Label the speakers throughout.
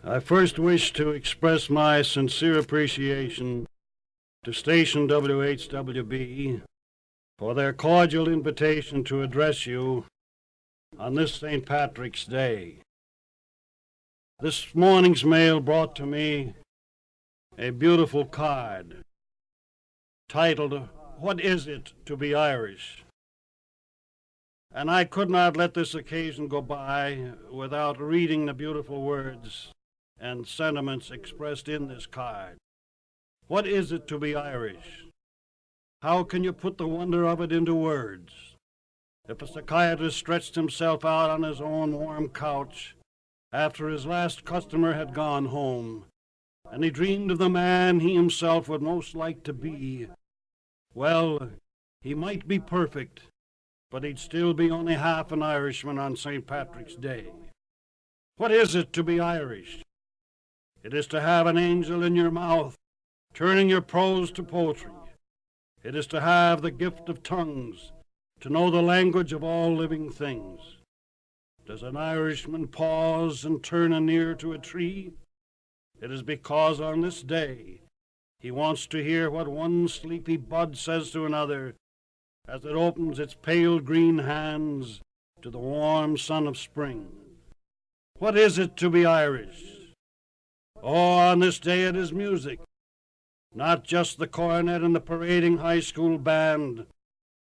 Speaker 1: I first wish to express my sincere appreciation to station WHWB for their cordial invitation to address you on this St. Patrick's Day. This morning's mail brought to me a beautiful card titled, "What is it to be Irish?" And I could not let this occasion go by without reading the beautiful words and sentiments expressed in this card. What is it to be Irish? How can you put the wonder of it into words? If a psychiatrist stretched himself out on his own warm couch after his last customer had gone home, and he dreamed of the man he himself would most like to be, well, he might be perfect, but he'd still be only half an Irishman on St. Patrick's Day. What is it to be Irish? It is to have an angel in your mouth, turning your prose to poetry. It is to have the gift of tongues, to know the language of all living things. Does an Irishman pause and turn an ear to a tree? It is because on this day he wants to hear what one sleepy bud says to another as it opens its pale green hands to the warm sun of spring. What is it to be Irish? Oh, on this day it is music, not just the cornet and the parading high school band,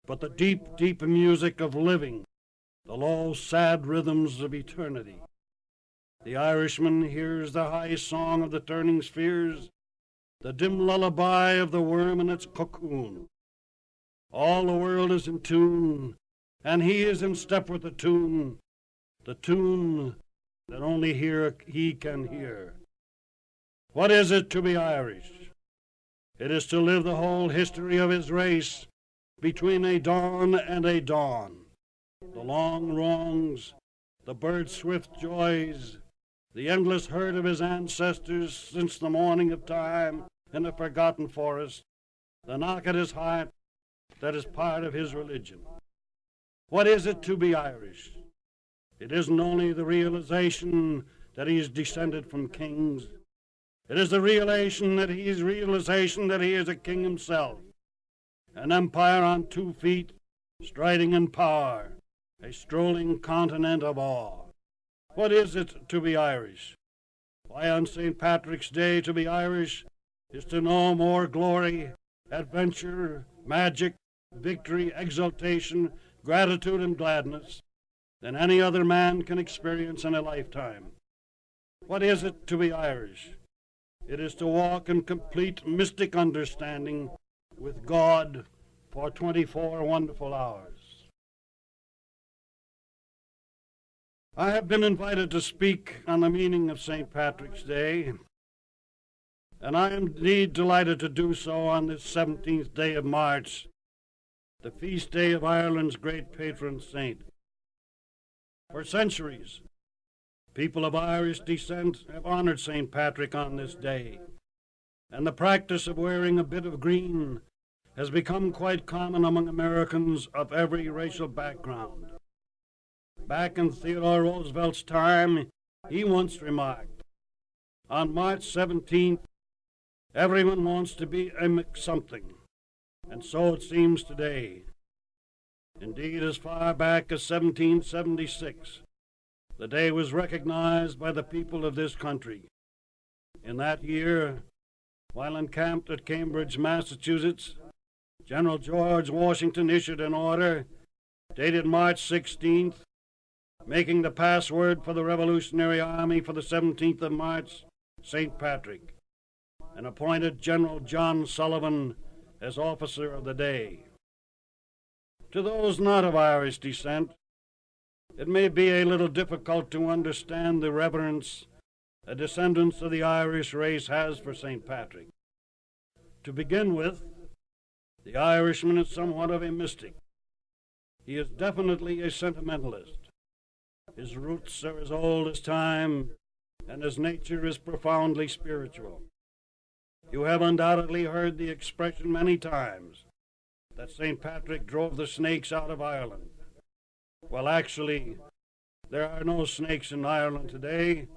Speaker 1: but the deep, deep music of living, the low, sad rhythms of eternity. The Irishman hears the high song of the turning spheres, the dim lullaby of the worm in its cocoon. All the world is in tune, and he is in step with the tune that only he can hear. What is it to be Irish? It is to live the whole history of his race between a dawn and a dawn. The long wrongs, the bird's swift joys, the endless hurt of his ancestors since the morning of time in the forgotten forest, the knock at his heart that is part of his religion. What is it to be Irish? It isn't only the realization that he is descended from kings. It is the realization that he is a king himself, an empire on 2 feet, striding in power, a strolling continent of awe. What is it to be Irish? Why, on St. Patrick's Day, to be Irish is to know more glory, adventure, magic, victory, exultation, gratitude, and gladness than any other man can experience in a lifetime. What is it to be Irish? It is to walk in complete mystic understanding with God for 24 wonderful hours. I have been invited to speak on the meaning of St. Patrick's Day, and I am indeed delighted to do so on this 17th day of March, the feast day of Ireland's great patron saint. For centuries, people of Irish descent have honored St. Patrick on this day, and the practice of wearing a bit of green has become quite common among Americans of every racial background. Back in Theodore Roosevelt's time, he once remarked, "On March 17th, everyone wants to be a McSomething," and so it seems today. Indeed, as far back as 1776, the day was recognized by the people of this country. In that year, while encamped at Cambridge, Massachusetts, General George Washington issued an order dated March 16th, making the password for the Revolutionary Army for the 17th of March St. Patrick, and appointed General John Sullivan as officer of the day. To those not of Irish descent, it may be a little difficult to understand the reverence a descendant of the Irish race has for St. Patrick. To begin with, the Irishman is somewhat of a mystic. He is definitely a sentimentalist. His roots are as old as time, and his nature is profoundly spiritual. You have undoubtedly heard the expression many times that St. Patrick drove the snakes out of Ireland. Well, actually, there are no snakes in Ireland today,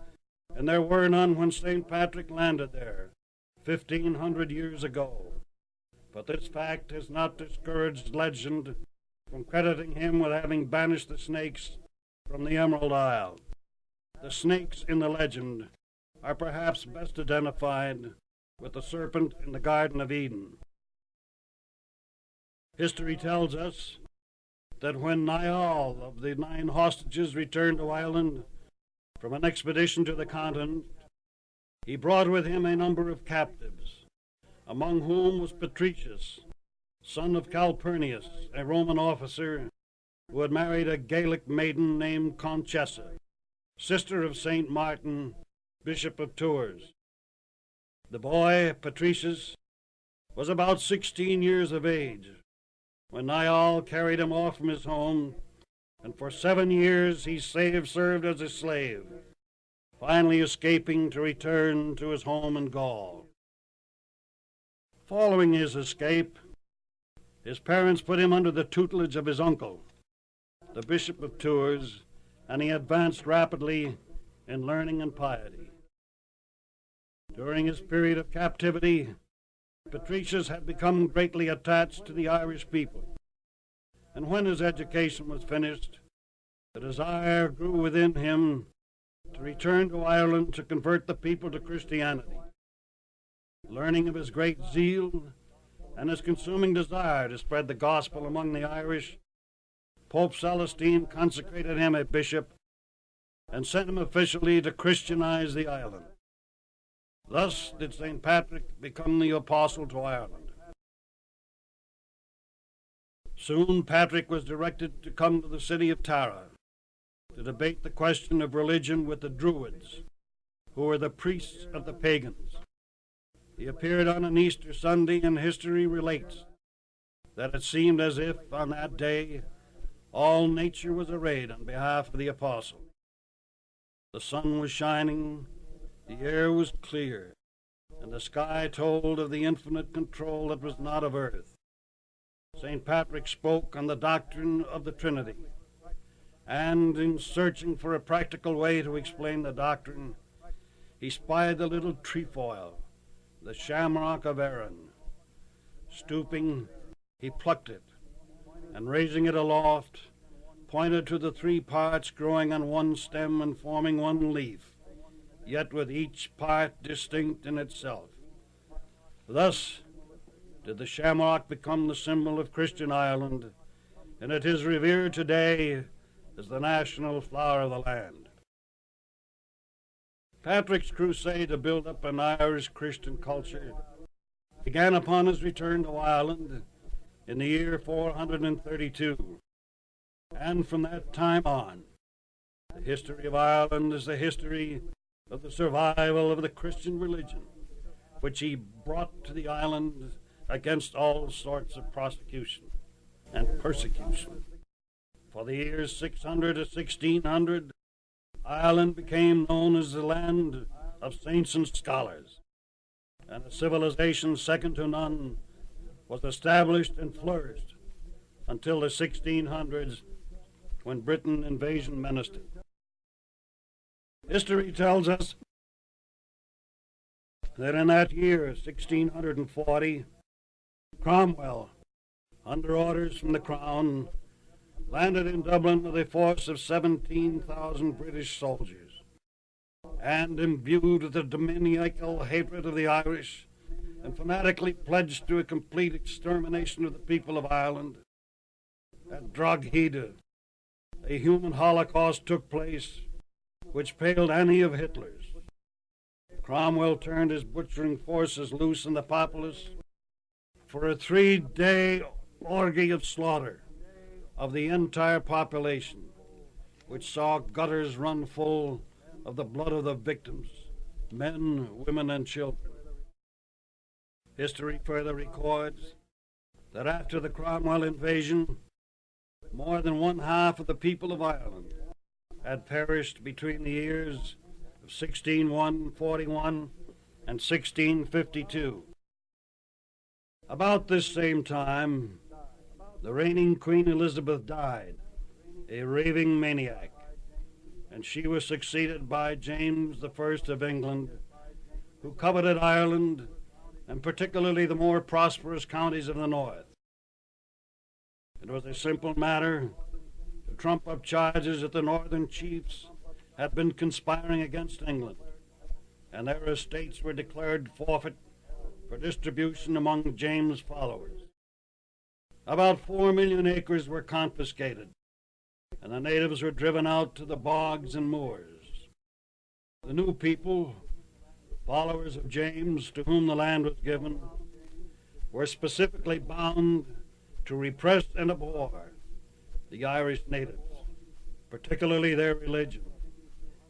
Speaker 1: and there were none when St. Patrick landed there 1,500 years ago. But this fact has not discouraged legend from crediting him with having banished the snakes from the Emerald Isle. The snakes in the legend are perhaps best identified with the serpent in the Garden of Eden. History tells us that when Niall of the 9 hostages returned to Ireland from an expedition to the continent, he brought with him a number of captives, among whom was Patricius, son of Calpurnius, a Roman officer who had married a Gaelic maiden named Conchessa, sister of St. Martin, Bishop of Tours. The boy, Patricius, was about 16 years of age when Niall carried him off from his home, and for 7 years he served as a slave, finally escaping to return to his home in Gaul. Following his escape, his parents put him under the tutelage of his uncle, the Bishop of Tours, and he advanced rapidly in learning and piety. During his period of captivity, Patricius had become greatly attached to the Irish people, and when his education was finished, the desire grew within him to return to Ireland to convert the people to Christianity. Learning of his great zeal and his consuming desire to spread the gospel among the Irish, Pope Celestine consecrated him a bishop and sent him officially to Christianize the island. Thus did St. Patrick become the apostle to Ireland. Soon Patrick was directed to come to the city of Tara to debate the question of religion with the Druids, who were the priests of the pagans. He appeared on an Easter Sunday, and history relates that it seemed as if on that day all nature was arrayed on behalf of the apostle. The sun was shining, the air was clear, and the sky told of the infinite control that was not of earth. St. Patrick spoke on the doctrine of the Trinity, and in searching for a practical way to explain the doctrine, he spied the little trefoil, the shamrock of Erin. Stooping, he plucked it, and raising it aloft, pointed to the 3 parts growing on one stem and forming one leaf, yet with each part distinct in itself. Thus did the shamrock become the symbol of Christian Ireland, and it is revered today as the national flower of the land. Patrick's crusade to build up an Irish Christian culture began upon his return to Ireland in the year 432, and from that time on, the history of Ireland is the history of the survival of the Christian religion, which he brought to the island against all sorts of prosecution and persecution. For the years 600 to 1600, Ireland became known as the land of saints and scholars, and a civilization second to none was established and flourished until the 1600s, when Britain invasion menaced it. History tells us that in that year, 1640, Cromwell, under orders from the Crown, landed in Dublin with a force of 17,000 British soldiers, and imbued with the demoniacal hatred of the Irish, and fanatically pledged to a complete extermination of the people of Ireland. At Drogheda, a human holocaust took place which paled any of Hitler's. Cromwell turned his butchering forces loose in the populace for a 3-day orgy of slaughter of the entire population, which saw gutters run full of the blood of the victims, men, women, and children. History further records that after the Cromwell invasion, more than 1/2 of the people of Ireland had perished between the years of 1641 and 1652. About this same time, the reigning Queen Elizabeth died, a raving maniac, and she was succeeded by James the First of England, who coveted Ireland, and particularly the more prosperous counties of the north. It was a simple matter to trump up charges that the northern chiefs had been conspiring against England, and their estates were declared forfeit for distribution among James' followers. About 4 million acres were confiscated, and the natives were driven out to the bogs and moors. The new people, followers of James, to whom the land was given, were specifically bound to repress and abhor the Irish natives, particularly their religion,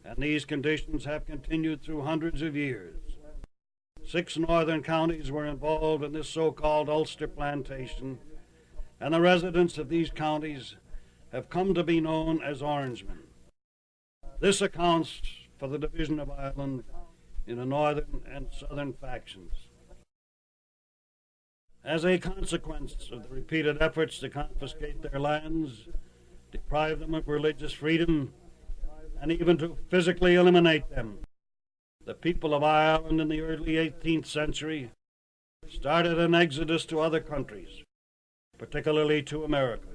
Speaker 1: and these conditions have continued through hundreds of years. 6 northern counties were involved in this so-called Ulster plantation, and the residents of these counties have come to be known as Orangemen. This accounts for the division of Ireland in the northern and southern factions. As a consequence of the repeated efforts to confiscate their lands, deprive them of religious freedom, and even to physically eliminate them, the people of Ireland in the early 18th century started an exodus to other countries, particularly to America.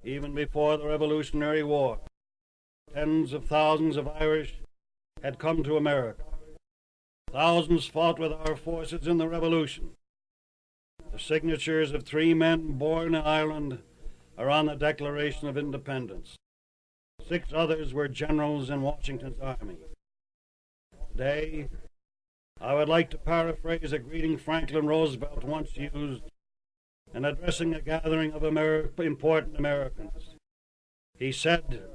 Speaker 1: Even before the Revolutionary War, tens of thousands of Irish had come to America. Thousands fought with our forces in the Revolution. The signatures of 3 men born in Ireland are on the Declaration of Independence. 6 others were generals in Washington's army. Today, I would like to paraphrase a greeting Franklin Roosevelt once used in addressing a gathering of important Americans. He said,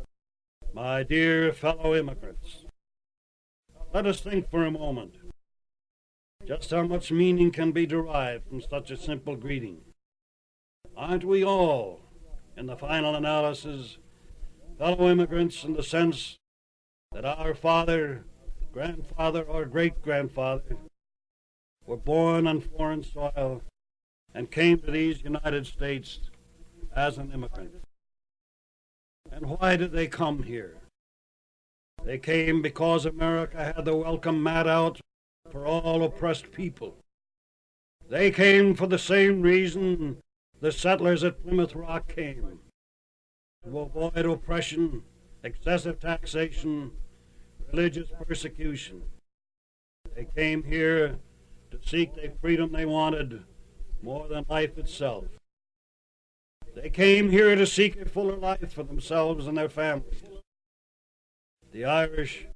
Speaker 1: "My dear fellow immigrants, let us think for a moment just how much meaning can be derived from such a simple greeting. Aren't we all, in the final analysis, fellow immigrants in the sense that our father, grandfather, or great-grandfather were born on foreign soil and came to these United States as an immigrant? And why did they come here? They came because America had the welcome mat out for all oppressed people. They came for the same reason the settlers at Plymouth Rock came: to avoid oppression, excessive taxation, religious persecution. They came here to seek the freedom they wanted more than life itself. They came here to seek a fuller life for themselves and their families. The Irish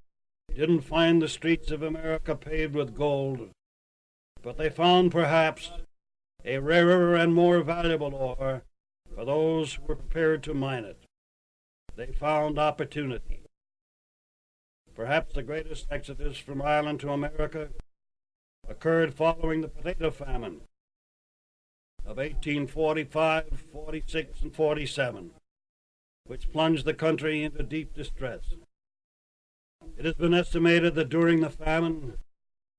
Speaker 1: didn't find the streets of America paved with gold, but they found perhaps a rarer and more valuable ore for those who were prepared to mine it. They found opportunity. Perhaps the greatest exodus from Ireland to America occurred following the potato famine of 1845, 46, and 47, which plunged the country into deep distress. It has been estimated that during the famine,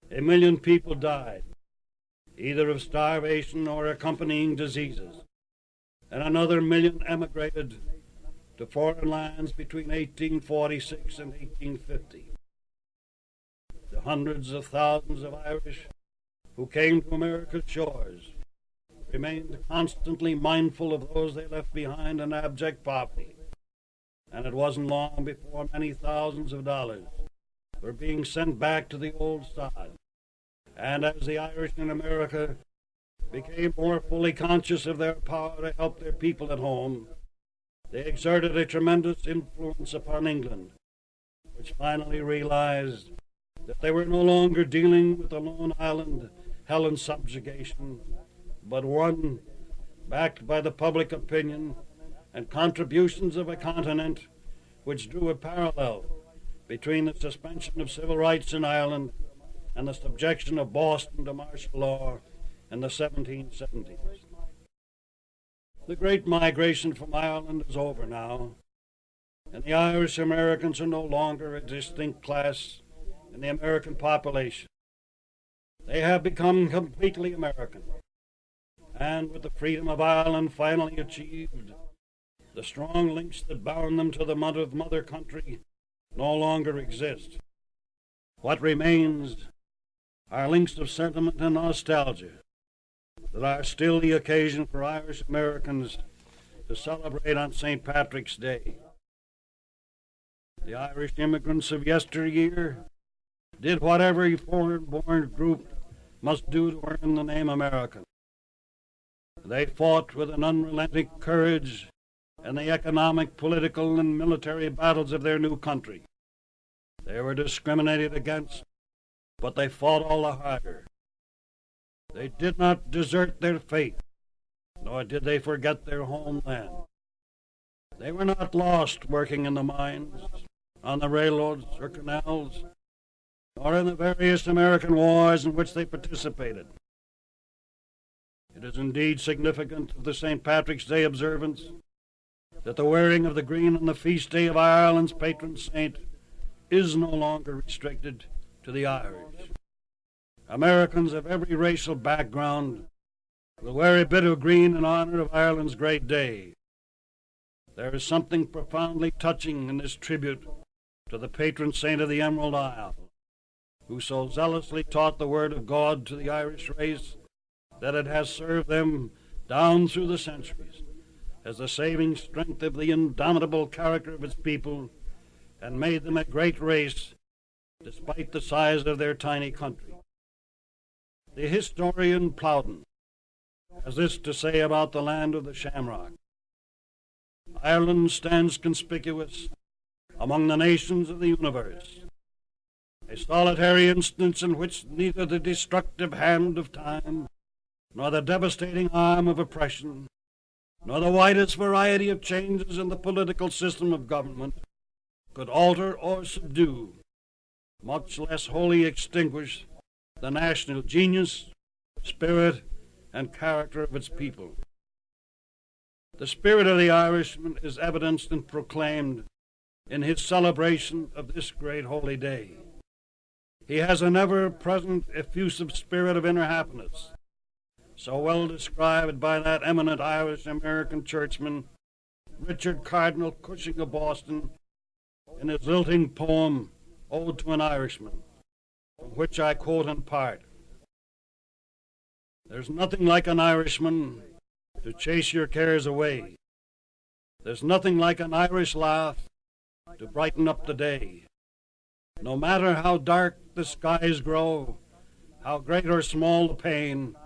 Speaker 1: 1 million people died, either of starvation or accompanying diseases, and another million emigrated to foreign lands between 1846 and 1850. The hundreds of thousands of Irish who came to America's shores remained constantly mindful of those they left behind in abject poverty, and it wasn't long before many thousands of dollars were being sent back to the old sod. And as the Irish in America became more fully conscious of their power to help their people at home, they exerted a tremendous influence upon England, which finally realized that they were no longer dealing with a lone island held in subjugation, but one backed by the public opinion and contributions of a continent which drew a parallel between the suspension of civil rights in Ireland and the subjection of Boston to martial law in the 1770s. The great migration from Ireland is over now, and the Irish Americans are no longer a distinct class in the American population. They have become completely American, and with the freedom of Ireland finally achieved, The strong links that bound them to the mother country no longer exist. What remains are links of sentiment and nostalgia that are still the occasion for Irish Americans to celebrate on St. Patrick's Day. The Irish immigrants of yesteryear did what every foreign-born group must do to earn the name American. They fought with an unrelenting courage in the economic, political, and military battles of their new country. They were discriminated against, but they fought all the harder. They did not desert their faith, nor did they forget their homeland. They were not lost working in the mines, on the railroads or canals, or in the various American wars in which they participated. It is indeed significant of the St. Patrick's Day observance that the wearing of the green on the feast day of Ireland's patron saint is no longer restricted to the Irish. Americans of every racial background will wear a bit of green in honor of Ireland's great day. There is something profoundly touching in this tribute to the patron saint of the Emerald Isle, who so zealously taught the word of God to the Irish race that it has served them down through the centuries as the saving strength of the indomitable character of its people and made them a great race despite the size of their tiny country. The historian Plowden has this to say about the land of the Shamrock. Ireland stands conspicuous among the nations of the universe, a solitary instance in which neither the destructive hand of time, nor the devastating arm of oppression, nor the widest variety of changes in the political system of government could alter or subdue, much less wholly extinguish, the national genius, spirit, and character of its people. The spirit of the Irishman is evidenced and proclaimed in his celebration of this great holy day. He has an ever-present, effusive spirit of inner happiness, so well described by that eminent Irish-American churchman, Richard Cardinal Cushing of Boston, in his lilting poem, Ode to an Irishman, from which I quote in part. There's nothing like an Irishman to chase your cares away. There's nothing like an Irish laugh to brighten up the day. No matter how dark the skies grow, how great or small the pain,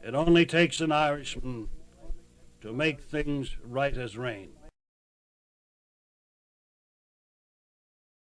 Speaker 1: it only takes an Irishman to make things right as rain.